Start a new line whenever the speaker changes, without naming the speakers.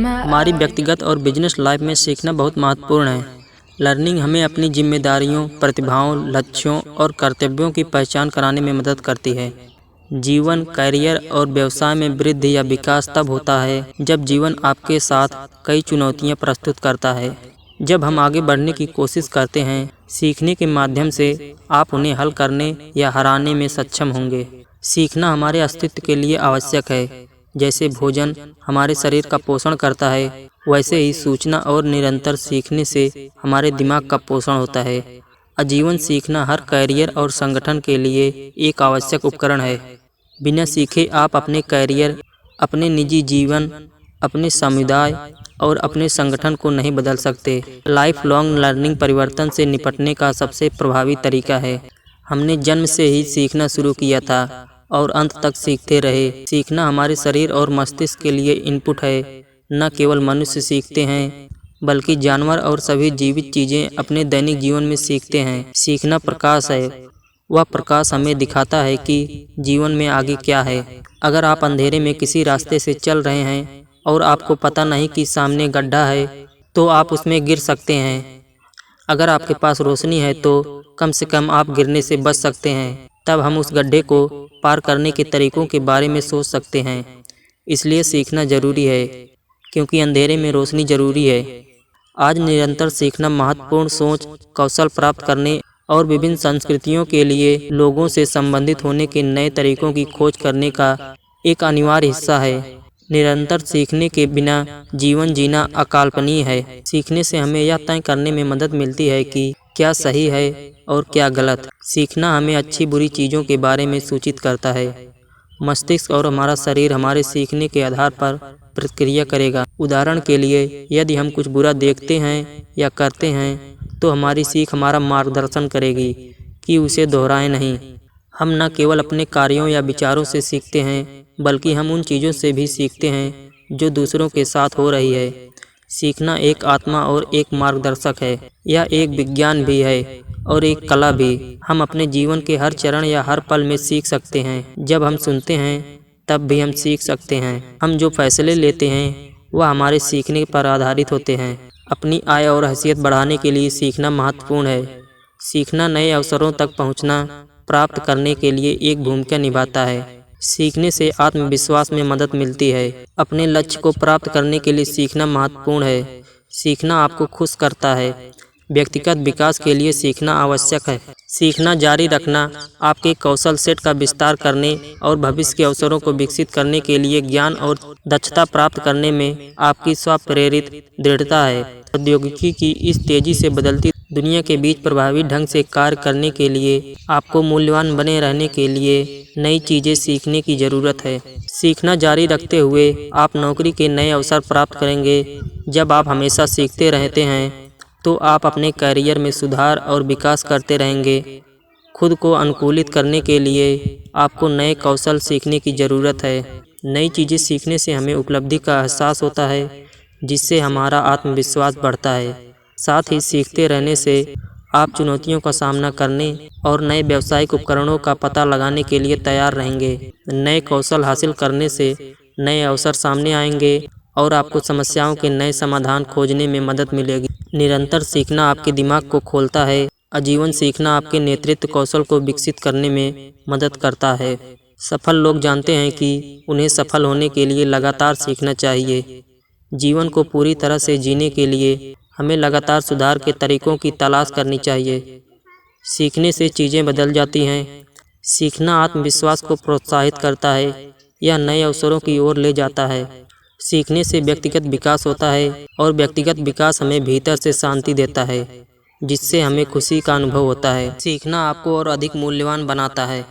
हमारी व्यक्तिगत और बिजनेस लाइफ में सीखना बहुत महत्वपूर्ण है। लर्निंग हमें अपनी जिम्मेदारियों, प्रतिभाओं, लक्ष्यों और कर्तव्यों की पहचान कराने में मदद करती है। जीवन, करियर और व्यवसाय में वृद्धि या विकास तब होता है जब जीवन आपके साथ कई चुनौतियां प्रस्तुत करता है। जब हम आगे बढ़ने की कोशिश करते हैं, सीखने के माध्यम से आप उन्हें हल करने या हराने में सक्षम होंगे। सीखना हमारे अस्तित्व के लिए आवश्यक है। जैसे भोजन हमारे शरीर का पोषण करता है, वैसे ही सूचना और निरंतर सीखने से हमारे दिमाग का पोषण होता है। आजीवन सीखना हर कैरियर और संगठन के लिए एक आवश्यक उपकरण है। बिना सीखे आप अपने कैरियर, अपने निजी जीवन, अपने समुदाय और अपने संगठन को नहीं बदल सकते। लाइफ लॉन्ग लर्निंग परिवर्तन से निपटने का सबसे प्रभावी तरीका है। हमने जन्म से ही सीखना शुरू किया था और अंत तक सीखते रहे। सीखना हमारे शरीर और मस्तिष्क के लिए इनपुट है। न केवल मनुष्य सीखते हैं, बल्कि जानवर और सभी जीवित चीजें अपने दैनिक जीवन में सीखते हैं। सीखना प्रकाश है। वह प्रकाश हमें दिखाता है कि जीवन में आगे क्या है। अगर आप अंधेरे में किसी रास्ते से चल रहे हैं और आपको पता नहीं कि सामने गड्ढा है, तो आप उसमें गिर सकते हैं। अगर आपके पास रोशनी है तो कम से कम आप गिरने से बच सकते हैं। तब हम उस गड्ढे को पार करने के तरीकों के बारे में सोच सकते हैं। इसलिए सीखना जरूरी है, क्योंकि अंधेरे में रोशनी जरूरी है। आज निरंतर सीखना महत्वपूर्ण सोच, कौशल प्राप्त करने और विभिन्न संस्कृतियों के लिए लोगों से संबंधित होने के नए तरीकों की खोज करने का एक अनिवार्य हिस्सा है। निरंतर सीखने के बिना जीवन जीना अकल्पनीय है। सीखने से हमें यह तय करने में मदद मिलती है कि क्या सही है और क्या गलत। सीखना हमें अच्छी बुरी चीज़ों के बारे में सूचित करता है। मस्तिष्क और हमारा शरीर हमारे सीखने के आधार पर प्रतिक्रिया करेगा। उदाहरण के लिए, यदि हम कुछ बुरा देखते हैं या करते हैं, तो हमारी सीख हमारा मार्गदर्शन करेगी कि उसे दोहराएं नहीं। हम न केवल अपने कार्यों या विचारों से सीखते हैं, बल्कि हम उन चीज़ों से भी सीखते हैं जो दूसरों के साथ हो रही है। सीखना एक आत्मा और एक मार्गदर्शक है। यह एक विज्ञान भी है और एक कला भी। हम अपने जीवन के हर चरण या हर पल में सीख सकते हैं। जब हम सुनते हैं, तब भी हम सीख सकते हैं। हम जो फैसले लेते हैं, वह हमारे सीखने पर आधारित होते हैं। अपनी आय और हैसियत बढ़ाने के लिए सीखना महत्वपूर्ण है। सीखना नए अवसरों तक पहुंचना प्राप्त करने के लिए एक भूमिका निभाता है। सीखने से आत्मविश्वास में मदद मिलती है। अपने लक्ष्य को प्राप्त करने के लिए सीखना महत्वपूर्ण है। सीखना आपको खुश करता है। व्यक्तिगत विकास के लिए सीखना आवश्यक है। सीखना जारी रखना आपके कौशल सेट का विस्तार करने और भविष्य के अवसरों को विकसित करने के लिए ज्ञान और दक्षता प्राप्त करने में आपकी स्वप्रेरित दृढ़ता है। प्रौद्योगिकी की इस तेजी से बदलती दुनिया के बीच प्रभावी ढंग से कार्य करने के लिए आपको मूल्यवान बने रहने के लिए नई चीज़ें सीखने की ज़रूरत है। सीखना जारी रखते हुए आप नौकरी के नए अवसर प्राप्त करेंगे। जब आप हमेशा सीखते रहते हैं, तो आप अपने करियर में सुधार और विकास करते रहेंगे। खुद को अनुकूलित करने के लिए आपको नए कौशल सीखने की ज़रूरत है। नई चीज़ें सीखने से हमें उपलब्धि का एहसास होता है, जिससे हमारा आत्मविश्वास बढ़ता है। साथ ही सीखते रहने से आप चुनौतियों का सामना करने और नए व्यावसायिक उपकरणों का पता लगाने के लिए तैयार रहेंगे। नए कौशल हासिल करने से नए अवसर सामने आएंगे और आपको समस्याओं के नए समाधान खोजने में मदद मिलेगी। निरंतर सीखना आपके दिमाग को खोलता है। आजीवन सीखना आपके नेतृत्व कौशल को विकसित करने में मदद करता है। सफल लोग जानते हैं कि उन्हें सफल होने के लिए लगातार सीखना चाहिए। जीवन को पूरी तरह से जीने के लिए हमें लगातार सुधार के तरीकों की तलाश करनी चाहिए। सीखने से चीज़ें बदल जाती हैं। सीखना आत्मविश्वास को प्रोत्साहित करता है। यह नए अवसरों की ओर ले जाता है। सीखने से व्यक्तिगत विकास होता है और व्यक्तिगत विकास हमें भीतर से शांति देता है, जिससे हमें खुशी का अनुभव होता है। सीखना आपको और अधिक मूल्यवान बनाता है।